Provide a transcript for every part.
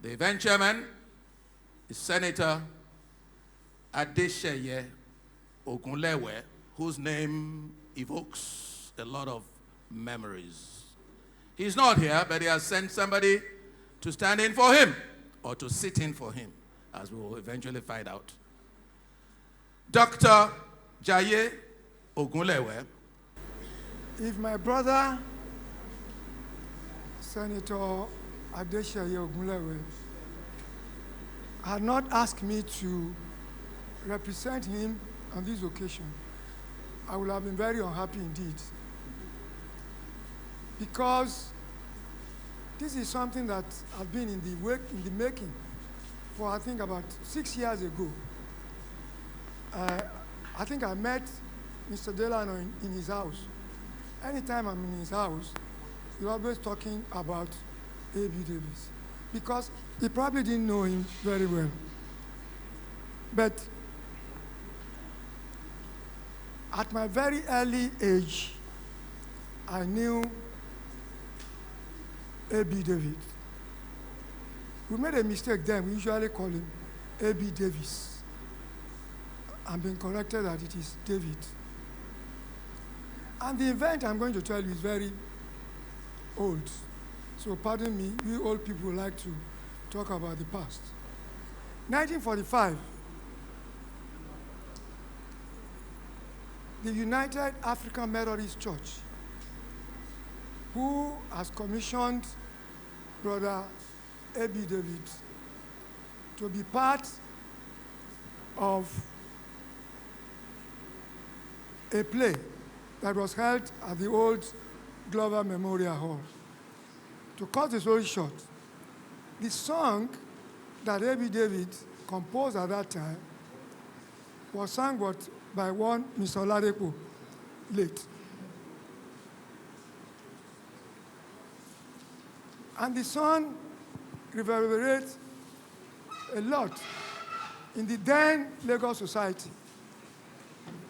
The event chairman is Senator Ogunlewe, whose name evokes a lot of memories. He's not here, but he has sent somebody to stand in for him, or to sit in for him, as we will eventually find out. Dr. JAIYEOLA Ogunlewe. If my brother, Senator Artistry Ogunlewe, had not asked me to represent him on this occasion, I would have been very unhappy indeed. Because this is something that has been in the making for, I think, about 6 years ago. I think I met Mr. Delano in his house. Anytime I'm in his house, he's always talking about A.B. Davis, because he probably didn't know him very well. But at my very early age, I knew A.B. David. We made a mistake then. We usually call him A.B. Davis. I'm being corrected that it is David. And the event I'm going to tell you is very old. So pardon me, we old people like to talk about the past. 1945, the United African Methodist Church, who has commissioned Brother A.B. David to be part of a play that was held at the old Glover Memorial Hall. To cut the story short, the song that A.B. David composed at that time was sung by one Mr. Oladepo, late. And the song reverberates a lot in the then Lagos society.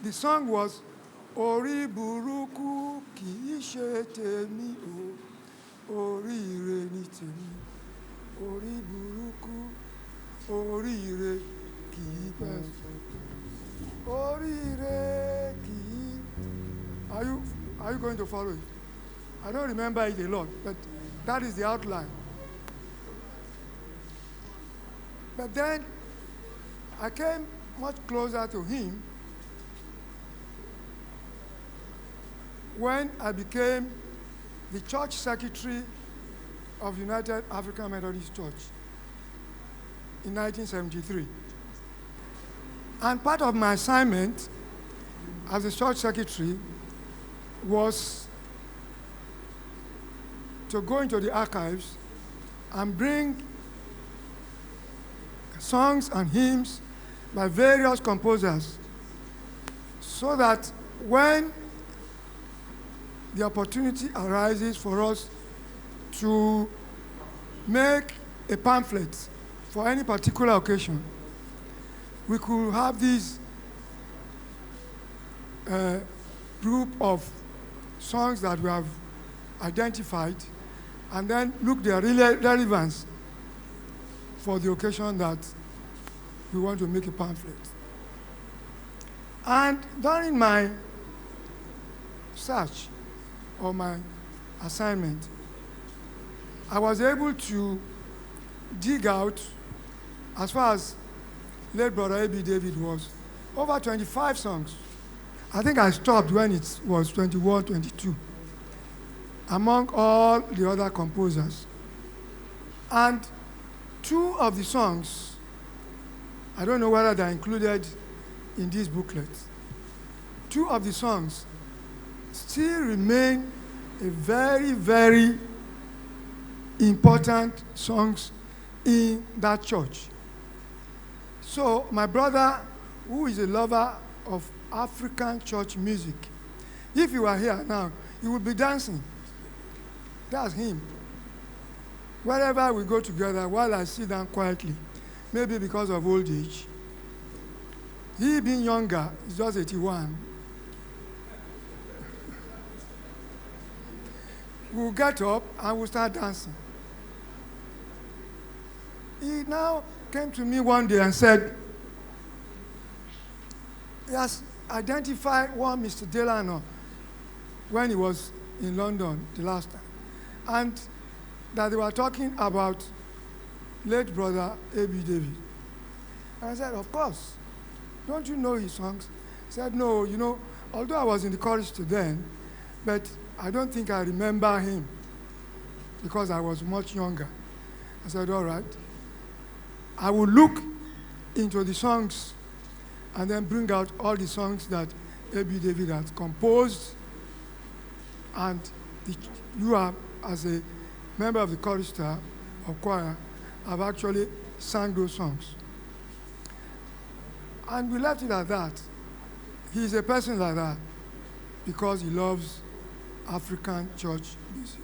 The song was Ori buruku ki ṣe tèmi o, ori ire ni tèmi. Ori buruku, ori ire ki pẹ́. Ori ire ki. Are you going to follow it? I don't remember it a lot, but that is the outline. But then I came much closer to him when I became the church secretary of United African Methodist Church in 1973. And part of my assignment as a church secretary was to go into the archives and bring songs and hymns by various composers, so that when the opportunity arises for us to make a pamphlet for any particular occasion, we could have this group of songs that we have identified, and then look their relevance for the occasion that we want to make a pamphlet. And during my search or my assignment, I was able to dig out, as far as late Brother A.B. David was, over 25 songs. I think I stopped when it was 21, 22, among all the other composers. And two of the songs, I don't know whether they're included in this booklet, two of the songs still remain a very, very important songs in that church. So my brother, who is a lover of African church music, if you are here now, he would be dancing. That's him. Wherever we go together, while I sit down quietly, maybe because of old age, he being younger, he's just 81. We'll get up and we'll start dancing. He now came to me one day and said, he has identified one Mr. Delano when he was in London the last time, and that they were talking about late brother A.B. David. And I said, of course. Don't you know his songs? He said, no, you know, although I was in the chorus to then, but I don't think I remember him because I was much younger. I said, all right. I will look into the songs and then bring out all the songs that A.B. David has composed, and you have, as a member of the chorister or choir, have actually sang those songs. And we left it at that. He's a person like that because he loves African church music.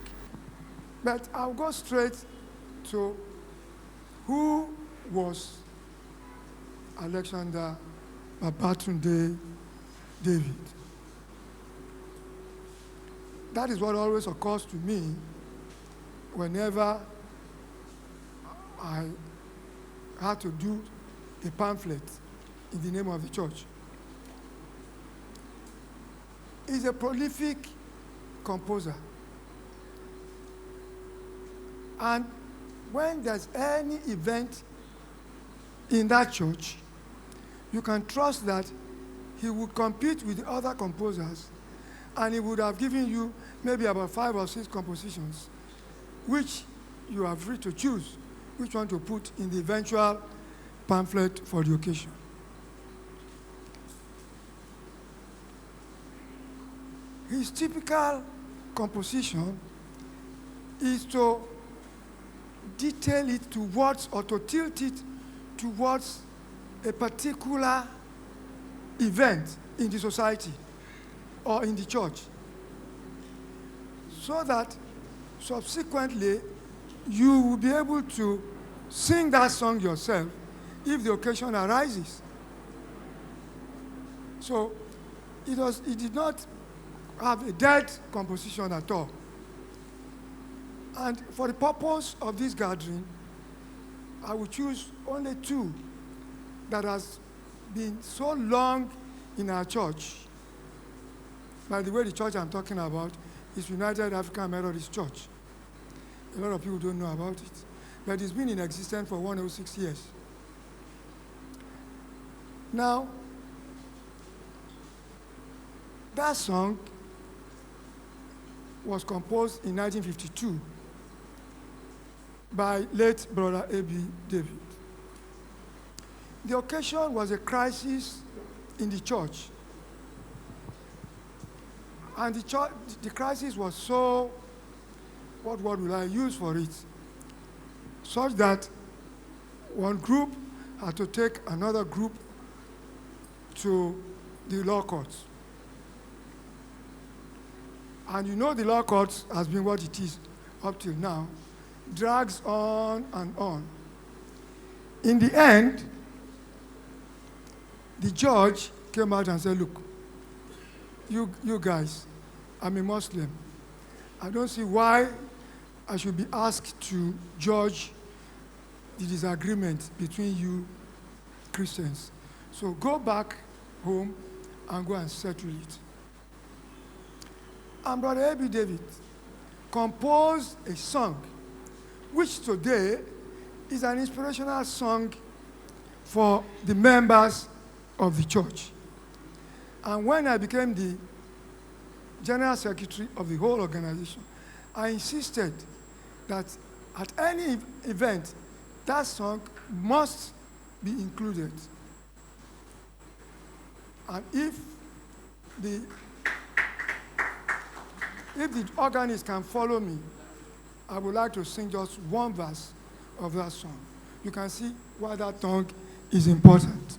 But I'll go straight to who was Alexander Babatunde David. That is what always occurs to me whenever I had to do a pamphlet in the name of the church. He's a prolific composer. And when there's any event in that church, you can trust that he would compete with the other composers, and he would have given you maybe about 5 or 6 compositions, which you are free to choose which one to put in the eventual pamphlet for the occasion. His typical composition is to detail it towards or to tilt it towards a particular event in the society or in the church, so that subsequently you will be able to sing that song yourself if the occasion arises. So it did not have a dead composition at all. And for the purpose of this gathering, I will choose only 2 that has been so long in our church. By the way, the church I'm talking about is United African Methodist Church. A lot of people don't know about it, but it's been in existence for 106 years. Now, that song was composed in 1952 by late brother A.B. David. The occasion was a crisis in the church. And the crisis was so, what word will I use for it? Such that one group had to take another group to the law courts. And you know the law courts has been what it is up till now, drags on and on. In the end, the judge came out and said, look, you guys, I'm a Muslim. I don't see why I should be asked to judge the disagreement between you Christians. So go back home and go and settle it. And Brother A.B. David composed a song, which today is an inspirational song for the members of the church. And when I became the General Secretary of the whole organization, I insisted that at any event, that song must be included. And if the organist can follow me, I would like to sing just one verse of that song. You can see why that song is important.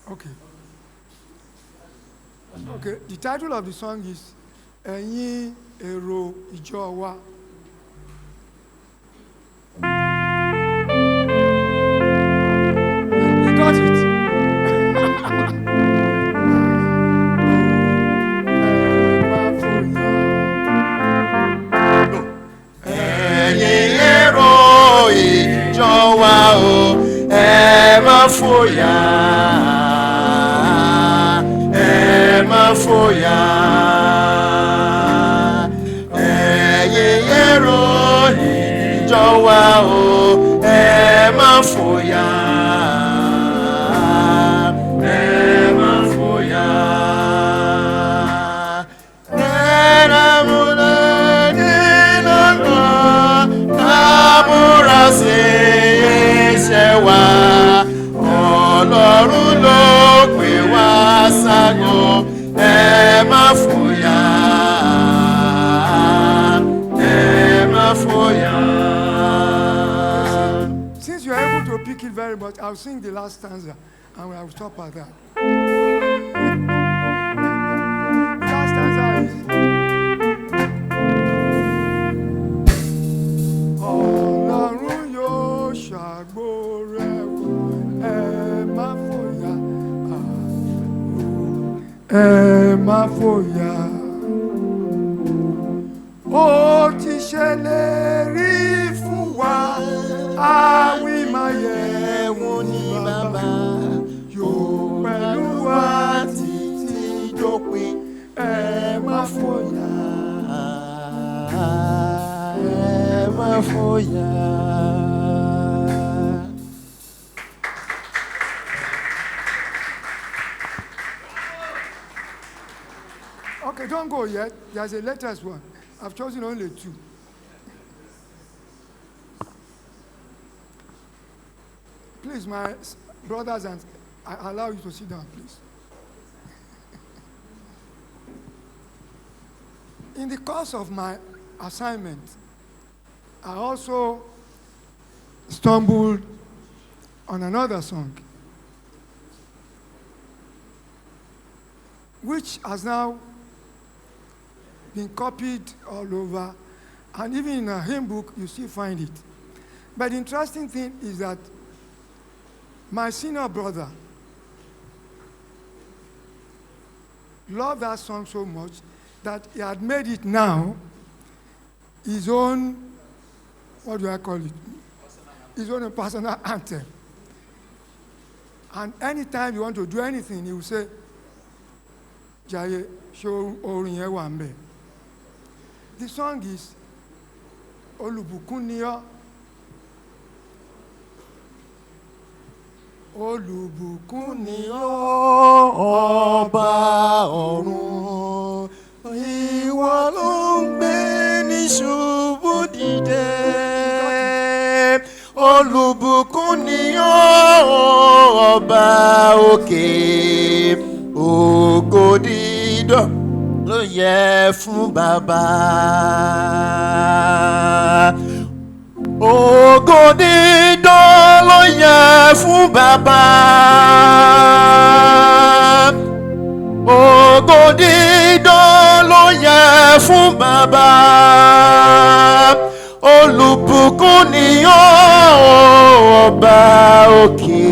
Okay. Okay, the title of the song is ẹ̀yin èrò ìjọ wa. You got it. Ẹ̀yin èrò ìjọ wa o, ẹ má fòyà, ẹ má fòyà. Ẹ̀yin èrò ìjọ wa o, ẹ má fòyà, ẹ má fòyà. Ọlọ́run ló pè wá ságo, ẹ má fòyà, ẹ má fòyà. Since you are able to pick it very much, I'll sing the last stanza and I'll stop at that. The last stanza is Ọlọ́run yóò ṣàgbó rẹ̀ wò, ẹ má fòyà, ẹ má fòyà. Ó ti ṣèlérí fún wa, àwí máa yẹ wọ́n ní bàbá, yóò pẹ̀lú wa títí dópin, ẹ má fòyà, ẹ má fòyà. Okay, don't go yet. There's a latest one. I've chosen only two. Please, my brothers, and I allow you to sit down, please. In the course of my assignment, I also stumbled on another song, which has now been copied all over, and even in a hymn book, you still find it. But the interesting thing is that my senior brother loved that song so much that he had made it now his own, what do I call it? His own personal anthem. And anytime you want to do anything, he will say, Jaye, show orin yẹn wà ńbẹ̀. The song is Olùbùkún ni ọ́. Olùbùkún ni ọ́, ọba ọ̀run, ìwọ ló ń gbé ní ṣubú dìde. Olùbùkún ni ọ́, ọba òkè, ògo dídán ló yẹ fún bàbá. Ògo dídán ló yẹ fún bàbá. Ògo dídán ló yẹ fún bàbá. Olùbùkún ni ọ́, ọba òkè,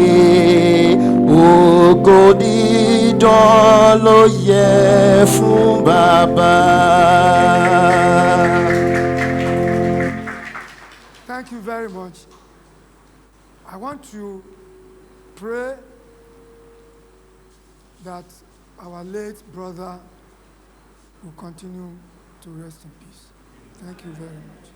ògo dídán ló yẹ fún bàbá. Thank you very much. I want to pray that our late brother will continue to rest in peace. Thank you very much.